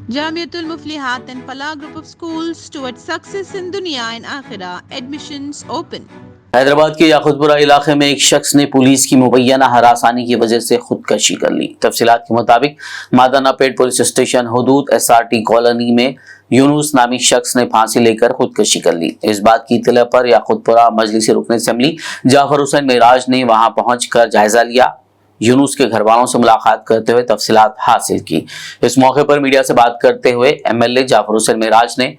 Jamiatul Muflihat and Falah Group of Schools towards success in Dunya and Akhirah. Admissions open. Hyderabad के याकुतपुरा इलाके में एक शख्स ने पुलिस की मुबैना हरासानी की वजह से खुदकशी कर ली। तफसीलात के मुताबिक मादाना पेट पुलिस स्टेशन हदूद SRT कॉलोनी में यूनुस नामी शख्स ने फांसी लेकर खुदकशी कर ली। इस बात की इत्तला पर याकुतपुरा मजलिसी रुकन असेंबली जाफर हुसैन मेराज ने वहां पहुंचकर जायजा लिया। यूनुस के घर वालों से मुलाकात करते हुए तफसीलात हासिल की। इस मौके पर मीडिया से बात करते हुए MLA जाफर हुसैन मेराज ने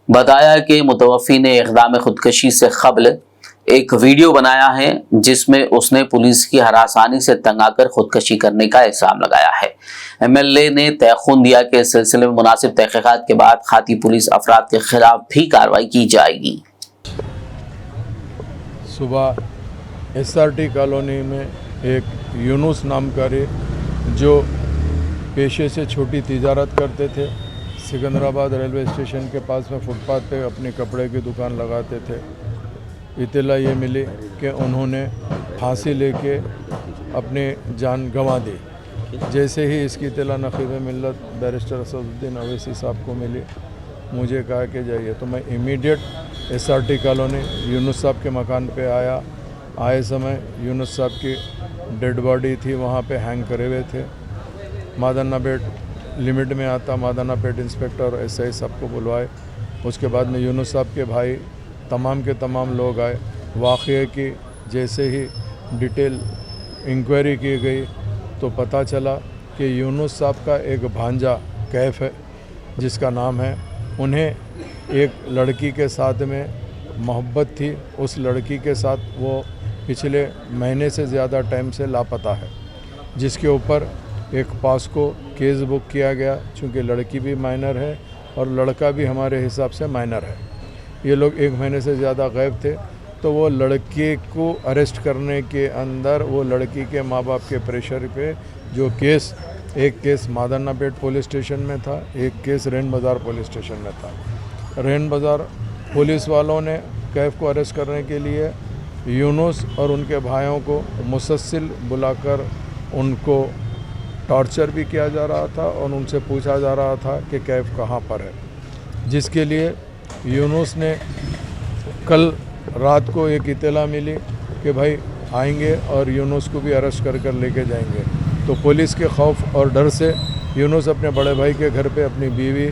बताया कि मुतवफ़ी ने इक़दाम खुदकशी से क़ब्ल एक वीडियो बनाया है जिसमें उसने पुलिस की हरासानी से तंग आकर खुदकशी करने का इल्ज़ाम लगाया है। MLA ने तयख़ुन दिया कि इस सिलसिले में मुनासिब तहक़ीक़ात के बाद खाती पुलिस अफराद के खिलाफ भी कार्रवाई की जाएगी। सुबह SRT कॉलोनी में एक यूनुस नाम का जो पेशे से छोटी तिजारत करते थे, सिकंदराबाद रेलवे स्टेशन के पास में फुटपाथ पे अपनी कपड़े की दुकान लगाते थे। इत्तला ये मिली कि उन्होंने फांसी लेके अपनी जान गंवा दी। जैसे ही इसकी इत्तला नक़ीब मिल्लत बैरिस्टर असदुद्दीन अवैसी साहब को मिली, मुझे कहा कि जाइए, तो मैं इमीडिएट SRT कॉलोनी यूनुस साहब के मकान पे आया। आए समय यूनुस साहब की डेड बॉडी थी, वहाँ पे हैंग करे हुए थे। मादाना पेट लिमिट में आता मादाना पेट इंस्पेक्टर और SI साहब को बुलवाए। उसके बाद में यूनुस साहब के भाई तमाम के तमाम लोग आए। वाक़ये की जैसे ही डिटेल इंक्वायरी की गई तो पता चला कि यूनुस साहब का एक भांजा कैफ है जिसका नाम है, उन्हें एक लड़की के साथ में मोहब्बत थी। उस लड़की के साथ वो पिछले महीने से ज़्यादा टाइम से लापता है, जिसके ऊपर एक पॉस्को केस बुक किया गया। चूँकि लड़की भी माइनर है और लड़का भी हमारे हिसाब से माइनर है। ये लोग 1 महीने से ज़्यादा गायब थे, तो वो लड़के को अरेस्ट करने के अंदर वो लड़की के माँ बाप के प्रेशर पे जो केस, एक केस मादाना पेट पुलिस स्टेशन में था, एक केस रैन बाज़ार पुलिस स्टेशन में था। रैन बाज़ार पुलिस वालों ने कैफ को अरेस्ट करने के लिए यूनुस और उनके भाइयों को मुसलसल बुलाकर उनको टॉर्चर भी किया जा रहा था और उनसे पूछा जा रहा था कि कैफ कहाँ पर है, जिसके लिए यूनुस ने कल रात को एक इत्तला मिली कि भाई आएंगे और यूनुस को भी अरेस्ट कर लेके जाएंगे। तो पुलिस के खौफ और डर से यूनुस अपने बड़े भाई के घर पे अपनी बीवी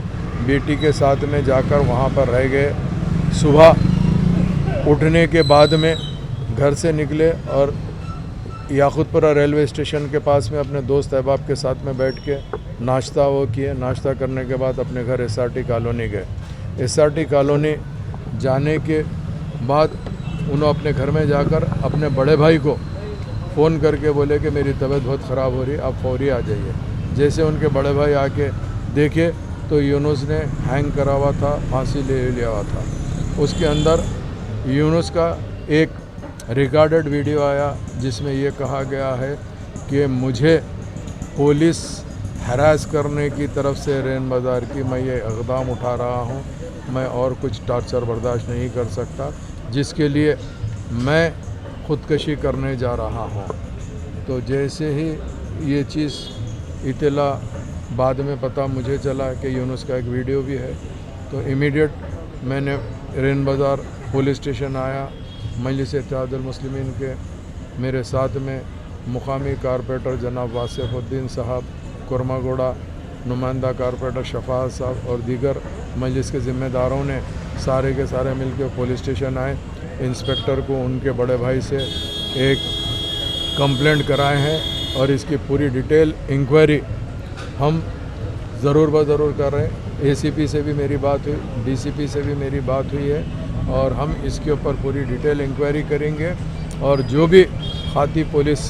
बेटी के साथ में जाकर वहाँ पर रह गए। सुबह उठने के बाद में घर से निकले और याकुतपुरा रेलवे स्टेशन के पास में अपने दोस्त अहबाब के साथ में बैठ के नाश्ता वो किए। नाश्ता करने के बाद अपने घर SRT कॉलोनी गए। SRT कॉलोनी जाने के बाद उन्होंने अपने घर में जाकर अपने बड़े भाई को फ़ोन करके बोले कि मेरी तबीयत बहुत ख़राब हो रही है, आप फौरी आ जाइए। जैसे उनके बड़े भाई आके देखे तो यूनुस ने हैंग करा हुआ था, फांसी ले लिया हुआ था। उसके अंदर यूनुस का एक रिकॉर्डेड वीडियो आया जिसमें ये कहा गया है कि मुझे पुलिस हरास करने की तरफ से रैन बाज़ार की मैं ये इक़दाम उठा रहा हूँ, मैं और कुछ टॉर्चर बर्दाश्त नहीं कर सकता, जिसके लिए मैं ख़ुदकशी करने जा रहा हूँ। तो जैसे ही ये चीज़ इत्तला बाद में पता मुझे चला कि यूनुस का एक वीडियो भी है, तो इमीडिएट मैंने रैन बाज़ार पुलिस स्टेशन आया। मजलिस इत्तेहादुल मुस्लिमीन के मेरे साथ में मुकामी कारपोरेटर जनाब वासिफुद्दीन साहब, कुरमागोड़ा नुमाइंदा कारपोरेटर शफाअत साहब और दीगर मजलिस के ज़िम्मेदारों ने सारे के सारे मिलकर पुलिस स्टेशन आए। इंस्पेक्टर को उनके बड़े भाई से एक कंप्लेंट कराए हैं और इसकी पूरी डिटेल इंक्वायरी हम ज़रूर ब-ज़रूर कर रहे हैं। ACP से भी मेरी बात हुई, DCP से भी मेरी बात हुई है और हम इसके ऊपर पूरी डिटेल इंक्वायरी करेंगे और जो भी खाती पुलिस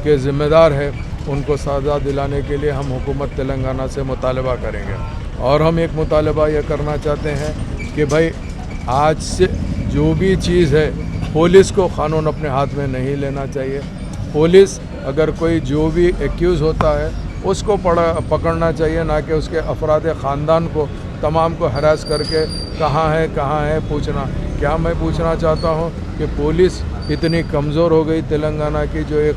के ज़िम्मेदार है उनको सज़ा दिलाने के लिए हम हुकूमत तेलंगाना से मुतालबा करेंगे। और हम एक मुतालबा यह करना चाहते हैं कि भाई आज से जो भी चीज़ है पुलिस को क़ानून अपने हाथ में नहीं लेना चाहिए। पुलिस अगर कोई जो भी एक्यूज़ होता है उसको पकड़ना चाहिए, ना कि उसके अफराद ख़ानदान को तमाम को हरास करके कहाँ है पूछना। क्या मैं पूछना चाहता हूँ कि पुलिस इतनी कमज़ोर हो गई तेलंगाना की, जो एक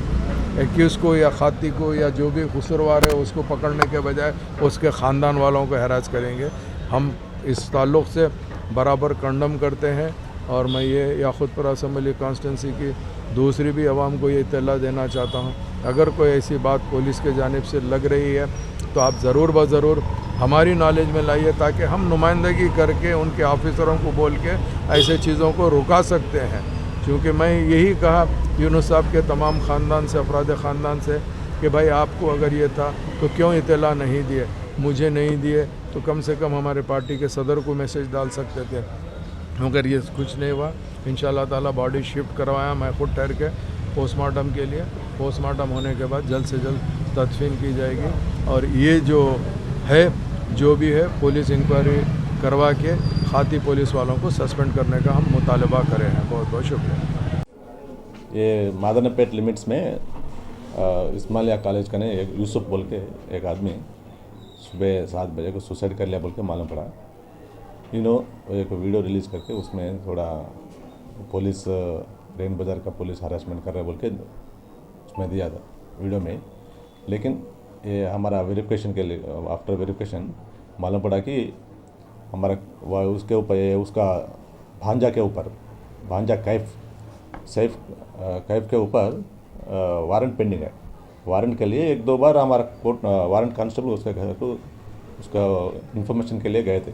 एक्यूज़ को या खाती को या जो भी कसूरवार है उसको पकड़ने के बजाय उसके ख़ानदान वालों को हैरास करेंगे। हम इस ताल्लुक़ से बराबर कंडम करते हैं और मैं ये याक़ूतपुरा असम्बली कॉन्स्टिट्यूंसी की दूसरी भी आवाम को ये इत्तला देना चाहता हूँ, अगर कोई ऐसी बात पुलिस के जानिब से लग रही है तो आप ज़रूर ब ज़रूर हमारी नॉलेज में लाइए, ताकि हम नुमाइंदगी करके उनके ऑफिसरों को बोल के ऐसे चीज़ों को रुका सकते हैं। क्योंकि मैं यही कहा यूनुस साहब के तमाम ख़ानदान से, अफराद ख़ानदान से, कि भाई आपको अगर ये था तो क्यों इत्तला नहीं दिए, मुझे नहीं दिए तो कम से कम हमारे पार्टी के सदर को मैसेज डाल सकते थे। मगर ये कुछ नहीं हुआ। इंशाअल्लाह ताला बॉडी शिफ्ट करवाया मैं खुद ठहर के पोस्टमार्टम के लिए। पोस्टमार्टम होने के बाद जल्द से जल्द तदफीन की जाएगी और ये जो है जो भी है पुलिस इंक्वायरी करवा के खाती पुलिस वालों को सस्पेंड करने का हम मुतालबा करे हैं। बहुत बहुत शुक्रिया। ये मादनापेट लिमिट्स में इस्माइलिया कॉलेज का ने एक यूसुफ बोल के एक आदमी सुबह 7 बजे को सुसाइड कर लिया बोल के मालूम पड़ा। एक वीडियो रिलीज़ करके उसमें थोड़ा पुलिस रेन बाज़ार का पुलिस हरासमेंट कर रहा है बोल के उसमें दिया था वीडियो में। लेकिन ये हमारा वेरिफिकेशन के लिए आफ्टर वेरिफिकेशन मालूम पड़ा कि हमारा उसके ऊपर उसका भांजा के ऊपर भांजा कैफ के ऊपर वारंट पेंडिंग है। वारंट के लिए 1-2 बार हमारा कोर्ट वारंट कांस्टेबल उसके घर को उसका इंफॉर्मेशन के लिए गए थे।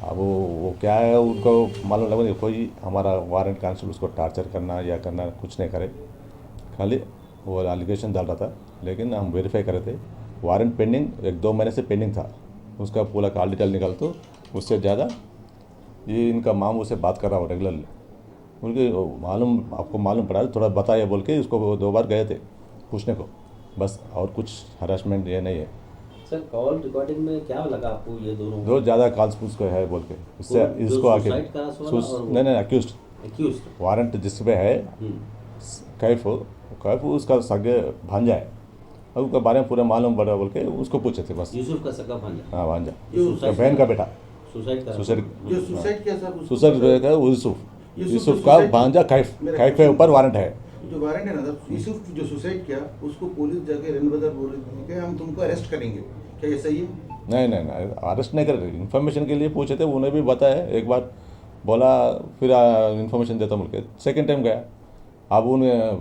अब वो क्या है उनको मालूम लगा नहीं, कोई हमारा वारंट कांस्टेबल उसको टार्चर करना या करना कुछ नहीं करे, खाली वो एलिगेशन डाल रहा था। लेकिन हम वेरीफाई कर रहे थे, वारंट पेंडिंग 1-2 महीने से पेंडिंग था, उसका पूरा कॉल डिटेल निकाल तो उससे ज़्यादा ये इनका मामू से बात कर रहा हो रेगुलरली। उनके आपको मालूम पड़ा थोड़ा बताइए बोल के उसको 2 बार गए थे पूछने को, बस और कुछ हरासमेंट ये नहीं है। सर कॉल रिकॉर्डिंग में क्या लगा आपको ये दोनों बहुत ज़्यादा कॉल्स उसको है बोल के इससे इसको आके नहीं अक्यूज वारंट जिस पे है कैफ उसका सगे भांजा है और उसके बारे में पूरा मालूम पड़ा बोल के उसको पूछे थे बस। यूसुफ का सगा भांजा? हाँ भांजा, बहन का बेटा सुसाइड किया यूसुफ का भांजा कैफ के ऊपर वारंट है। जो वारंट है ना सर, यूसुफ जो सुसाइड किया उसको पुलिस जाके रेन बाजार बोल रही थी कि हम तुमको अरेस्ट करेंगे, क्या ये सही है? नहीं अरेस्ट नहीं कर रहे, इन्फॉर्मेशन के लिए पूछे थे, उन्हें भी बताया। एक बार बोला फिर इन्फॉर्मेशन देता बोल के सेकेंड टाइम गया। अब उन्हें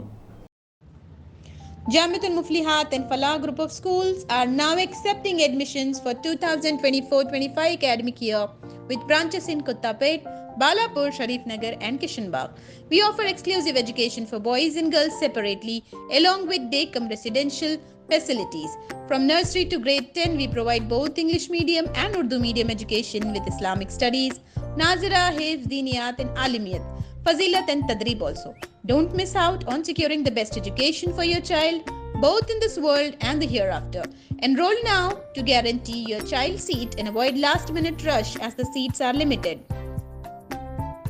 Jamiatul Muflihat and Falah group of schools are now accepting admissions for 2024-25 academic year with branches in Kottapet, Balapur, Sharif Nagar and Kishanbagh. We offer exclusive education for boys and girls separately along with day cum residential facilities. From nursery to grade 10, we provide both English medium and Urdu medium education with Islamic studies, Nazira, Hifz, Diniyat and Alimiyat, Fazilat and Tadrib also. Don't miss out on securing the best education for your child, both in this world and the hereafter. Enroll now to guarantee your child's seat and avoid last-minute rush as the seats are limited.